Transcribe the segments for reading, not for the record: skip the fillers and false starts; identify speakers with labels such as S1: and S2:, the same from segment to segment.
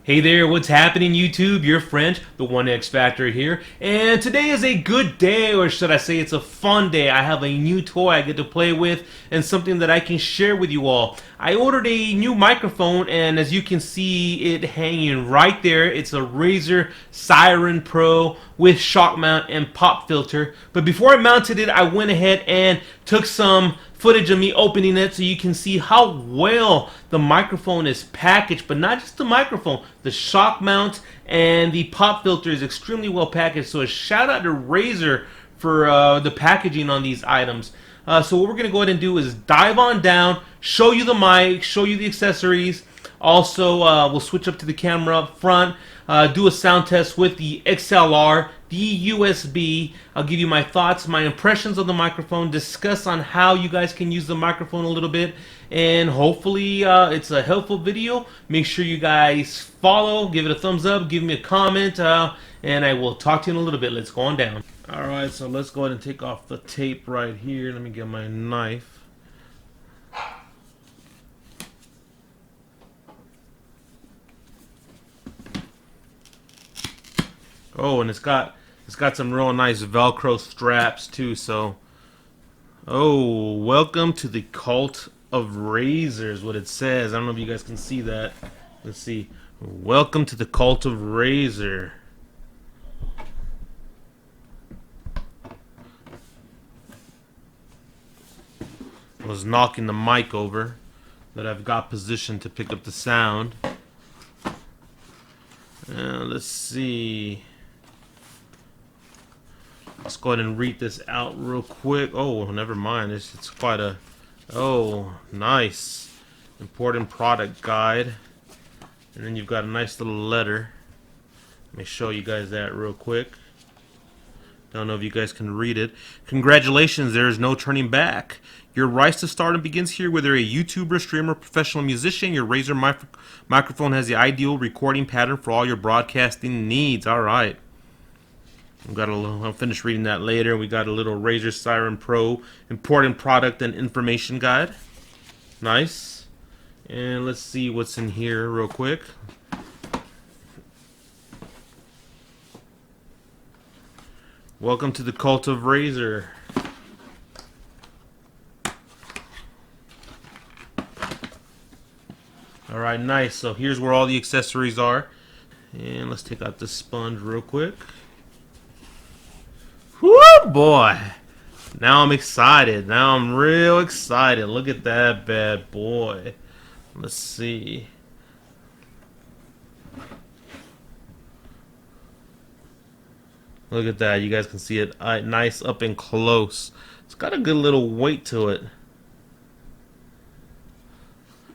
S1: Hey there, what's happening YouTube? Your friend, the One X Factor here, and today is a good day, or should I say it's a fun day. I have a new toy I get to play with and something that I can share with you all. I ordered a new microphone, and as you can see it hanging right there, it's a Razer Seiren Pro with shock mount and pop filter. But before I mounted it, I went ahead and took some footage of me opening it so you can see how well the microphone is packaged. But not just the microphone, the shock mount and the pop filter is extremely well packaged. So a shout out to Razer for the packaging on these items. So what we're going to go ahead and do is dive on down, show you the mic, show you the accessories. Also, we'll switch up to the camera up front, do a sound test with the XLR, the USB. I'll give you my thoughts, my impressions of the microphone, discuss on how you guys can use the microphone a little bit, and hopefully it's a helpful video. Make sure you guys follow, give it a thumbs up, give me a comment, and I will talk to you in a little bit. Let's go on down. Alright, so let's go ahead and take off the tape right here. Let me get my knife. Oh, and it's got some real nice Velcro straps too. So, oh, welcome to the cult of Razer is what it says. I don't know if you guys can see that. Let's see. Welcome to the cult of Razer. I was knocking the mic over that I've got positioned to pick up the sound. Let's see. Let's go ahead and read this out real quick. Oh, never mind. It's quite a... Oh, nice. Important product guide. And then you've got a nice little letter. Let me show you guys that real quick. Don't know if you guys can read it. Congratulations, there is no turning back. Your rise to stardom begins here. Whether a YouTuber, streamer, professional musician, your Razer microphone has the ideal recording pattern for all your broadcasting needs. All right. I'll finish reading that later. We got a little Razer Seiren Pro important product and information guide. Nice. And let's see what's in here real quick. Welcome to the cult of Razer. Alright, nice. So here's where all the accessories are. And let's take out this sponge real quick. Whoo, boy. Now I'm excited. Now I'm real excited. Look at that bad boy. Let's see. Look at that. You guys can see it nice up and close. It's got a good little weight to it.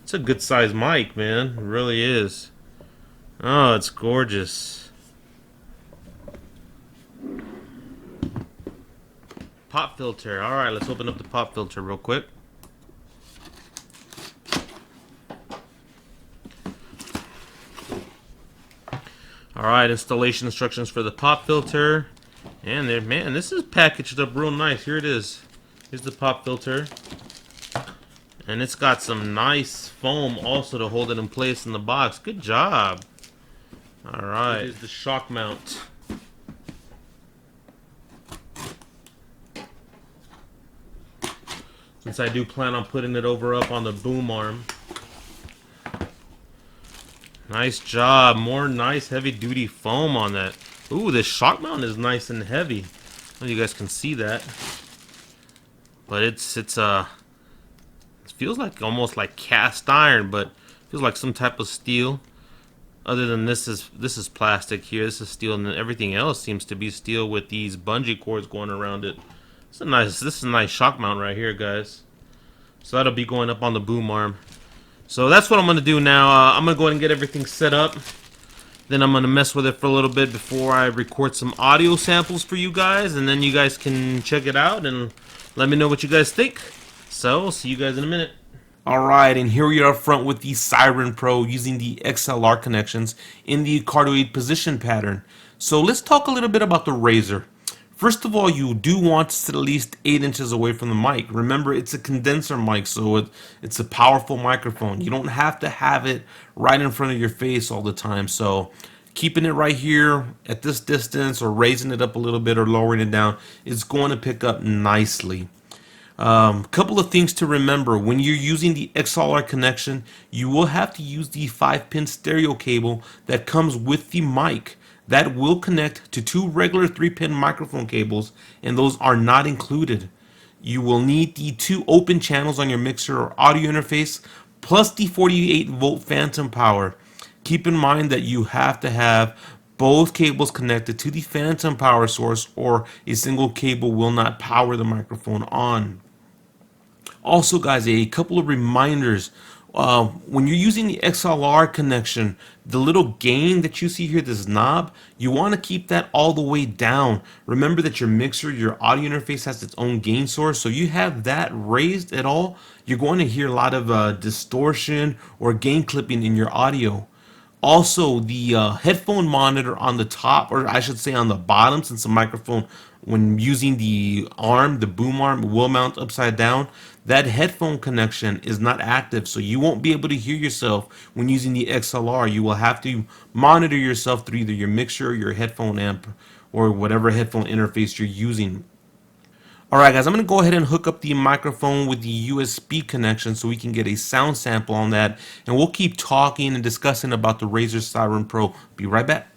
S1: It's a good size mic, man. It really is. Oh, it's gorgeous. Pop filter. Alright, let's open up the pop filter real quick. Alright, installation instructions for the pop filter. And there, man, this is packaged up real nice. Here it is. Here's the pop filter. And it's got some nice foam also to hold it in place in the box. Good job. Alright. Here's the shock mount. Since I do plan on putting it over up on the boom arm. Nice job. More nice heavy duty foam on that. Ooh, this shock mount is nice and heavy. I don't know if you guys can see that. But it feels like almost like cast iron, but feels like some type of steel. Other than this is plastic here. This is steel, and then everything else seems to be steel with these bungee cords going around it. This is a nice shock mount right here, guys. So that'll be going up on the boom arm. So that's what I'm going to do now. I'm going to go ahead and get everything set up. Then I'm going to mess with it for a little bit before I record some audio samples for you guys. And then you guys can check it out and let me know what you guys think. So, see you guys in a minute. Alright, and here we are up front with the Seiren Pro using the XLR connections in the cardioid position pattern. So let's talk a little bit about the Razer. First of all, you do want to sit at least 8 inches away from the mic. Remember, it's a condenser mic, so it's a powerful microphone. You don't have to have it right in front of your face all the time. So keeping it right here at this distance, or raising it up a little bit or lowering it down, it's going to pick up nicely. Couple of things to remember: when you're using the XLR connection, you will have to use the 5-pin stereo cable that comes with the mic. That will connect to 2 regular 3-pin microphone cables, and those are not included. You will need the 2 open channels on your mixer or audio interface, plus the 48-volt phantom power. Keep in mind that you have to have both cables connected to the phantom power source, or a single cable will not power the microphone on. Also, guys, a couple of reminders. When you're using the XLR connection, the little gain that you see here, this knob, you want to keep that all the way down. Remember that your mixer, your audio interface has its own gain source, so you have that raised at all, you're going to hear a lot of distortion or gain clipping in your audio. Also, the headphone monitor on the top, or I should say on the bottom, since the microphone, when using the arm, the boom arm, will mount upside down, that headphone connection is not active, so you won't be able to hear yourself when using the XLR. You will have to monitor yourself through either your mixer or your headphone amp, or whatever headphone interface you're using. Alright guys, I'm going to go ahead and hook up the microphone with the USB connection so we can get a sound sample on that, and we'll keep talking and discussing about the Razer Seiren Pro. Be right back.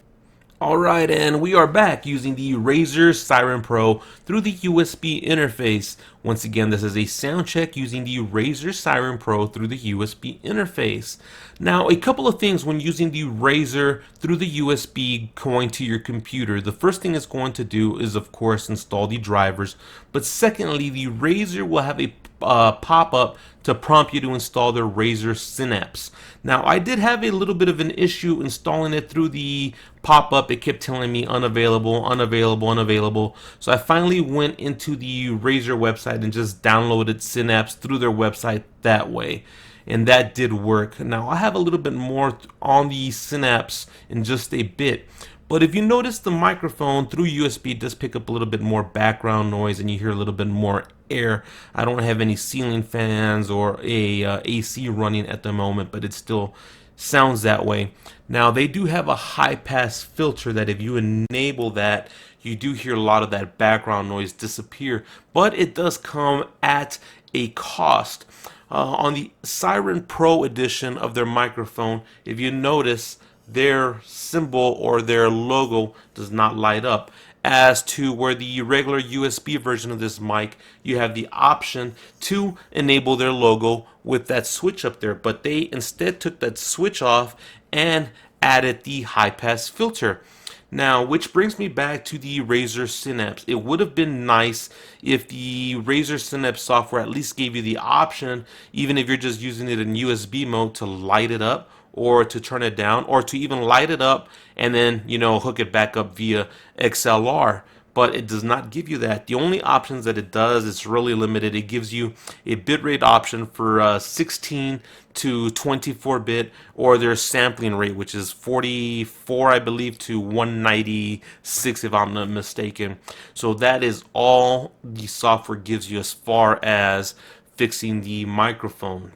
S1: Alright, and we are back using the Razer Seiren Pro through the USB interface. Once again, this is a sound check using the Razer Seiren Pro through the USB interface. Now, a couple of things when using the Razer through the USB going to your computer. The first thing it's going to do is, of course, install the drivers. But secondly, the Razer will have a pop-up to prompt you to install their Razer Synapse. Now, I did have a little bit of an issue installing it through the pop-up. It kept telling me unavailable, unavailable, unavailable. So I finally went into the Razer website and just downloaded Synapse through their website that way. And that did work. Now, I have a little bit more on the Synapse in just a bit. But if you notice, the microphone through USB does pick up a little bit more background noise, and you hear a little bit more air. I don't have any ceiling fans or a AC running at the moment, but it still sounds that way. Now, they do have a high pass filter that if you enable that, you do hear a lot of that background noise disappear, but it does come at a cost. On the Seiren Pro edition of their microphone, if you notice, their symbol or their logo does not light up. As to where the regular USB version of this mic, you have the option to enable their logo with that switch up there, but they instead took that switch off and added the high pass filter. Now, which brings me back to the Razer Synapse. It would have been nice if the Razer Synapse software at least gave you the option, even if you're just using it in USB mode, to light it up or to turn it down, or to even light it up and then, hook it back up via XLR. But it does not give you that. The only options that it does is really limited. It gives you a bitrate option for 16 to 24 bit, or their sampling rate, which is 44, I believe, to 196, if I'm not mistaken. So that is all the software gives you as far as fixing the microphone.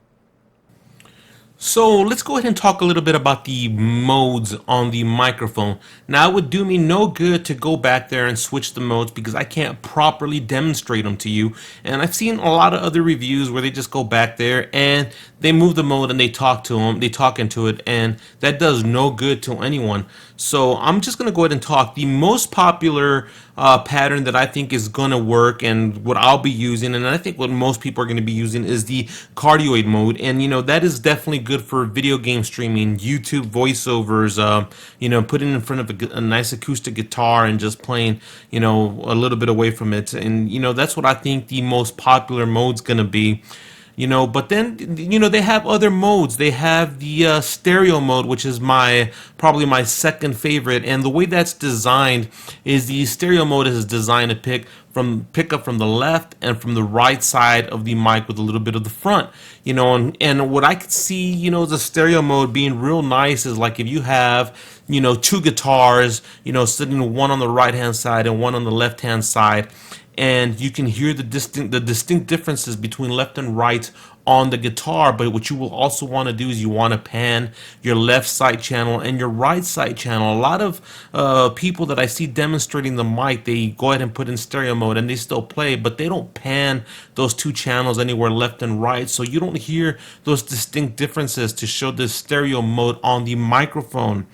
S1: So let's go ahead and talk a little bit about the modes on the microphone. Now, it would do me no good to go back there and switch the modes because I can't properly demonstrate them to you. And I've seen a lot of other reviews where they just go back there and they move the mode and they talk into it, and that does no good to anyone. So I'm just going to go ahead and talk. The most popular pattern that I think is going to work, and what I'll be using, and I think what most people are going to be using, is the cardioid mode. And that is definitely good for video game streaming, YouTube voiceovers, putting in front of a nice acoustic guitar and just playing, a little bit away from it. And that's what I think the most popular mode's going to be. But then, they have other modes. They have the stereo mode, which is probably my second favorite. And the way that's designed is the stereo mode is designed to pick up from the left and from the right side of the mic with a little bit of the front. And what I could see, the stereo mode being real nice is like if you have, two guitars, sitting one on the right hand side and one on the left hand side, and you can hear the distinct differences between left and right on the guitar. But what you will also want to do is you want to pan your left side channel and your right side channel. A lot of people that I see demonstrating the mic, they go ahead and put in stereo mode and they still play, but they don't pan those two channels anywhere left and right, so you don't hear those distinct differences to show the stereo mode on the microphone.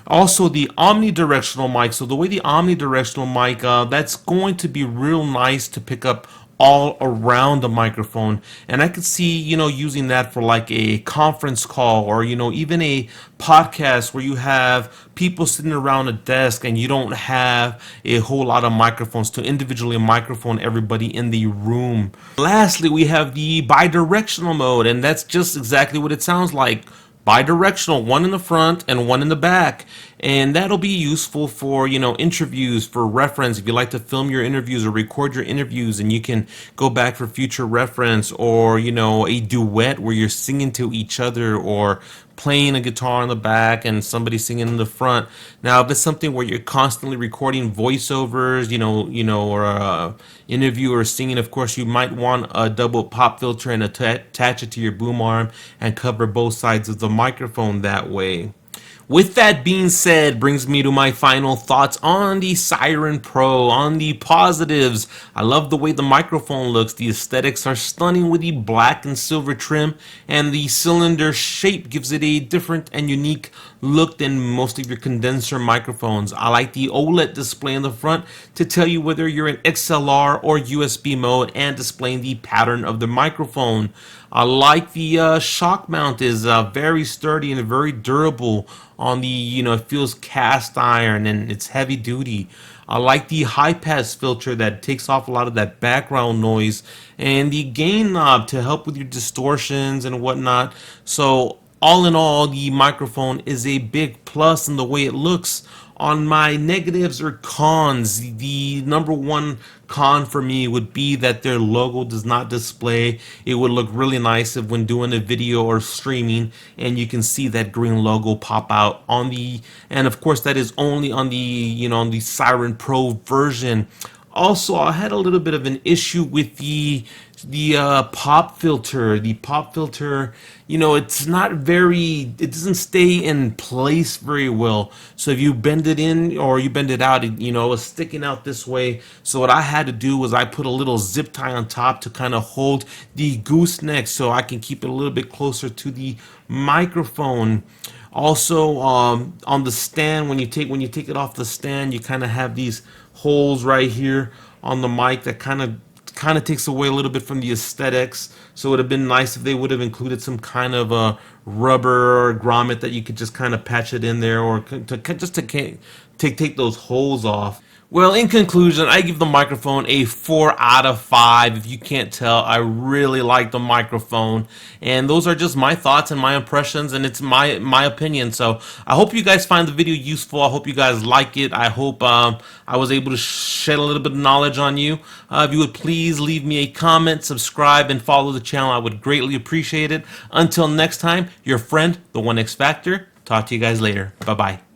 S1: Also, the omnidirectional mic. So the way the omnidirectional mic, that's going to be real nice to pick up all around the microphone. And I could see, using that for like a conference call or, even a podcast where you have people sitting around a desk and you don't have a whole lot of microphones to individually microphone everybody in the room. Lastly, we have the bidirectional mode, and that's just exactly what it sounds like. Bidirectional, one in the front and one in the back, and that'll be useful for interviews, for reference if you like to film your interviews or record your interviews, and you can go back for future reference, or a duet where you're singing to each other or playing a guitar in the back and somebody singing in the front. Now, if it's something where you're constantly recording voiceovers, or a interview or singing, of course, you might want a double pop filter and attach it to your boom arm and cover both sides of the microphone that way. With that being said, brings me to my final thoughts on the Seiren Pro. On the positives, I love the way the microphone looks. The aesthetics are stunning with the black and silver trim, and the cylinder shape gives it a different and unique look than most of your condenser microphones. I like the OLED display in the front to tell you whether you're in XLR or USB mode and displaying the pattern of the microphone. I like the shock mount is very sturdy and very durable on the, it feels cast iron and it's heavy duty. I like the high pass filter that takes off a lot of that background noise, and the gain knob to help with your distortions and whatnot. So all in all, the microphone is a big plus in the way it looks. On my negatives or cons, the number one con for me would be that their logo does not display. It would look really nice if when doing a video or streaming and you can see that green logo pop out on the, and of course that is only on the, on the Seiren Pro version. Also, I had a little bit of an issue with the pop filter. The pop filter, it's not very, it doesn't stay in place very well. So if you bend it in or you bend it out, it was sticking out this way. So what I had to do was I put a little zip tie on top to kind of hold the gooseneck so I can keep it a little bit closer to the microphone. Also, on the stand, when you take it off the stand, you kind of have these holes right here on the mic that kind of takes away a little bit from the aesthetics. So it would have been nice if they would have included some kind of a rubber or grommet that you could just kind of patch it in there, or to take those holes off. Well, in conclusion, I give the microphone a 4 out of 5. If you can't tell, I really like the microphone. And those are just my thoughts and my impressions, and it's my opinion. So I hope you guys find the video useful. I hope you guys like it. I hope I was able to shed a little bit of knowledge on you. If you would please leave me a comment, subscribe, and follow the channel, I would greatly appreciate it. Until next time, your friend, the One X Factor. Talk to you guys later. Bye-bye.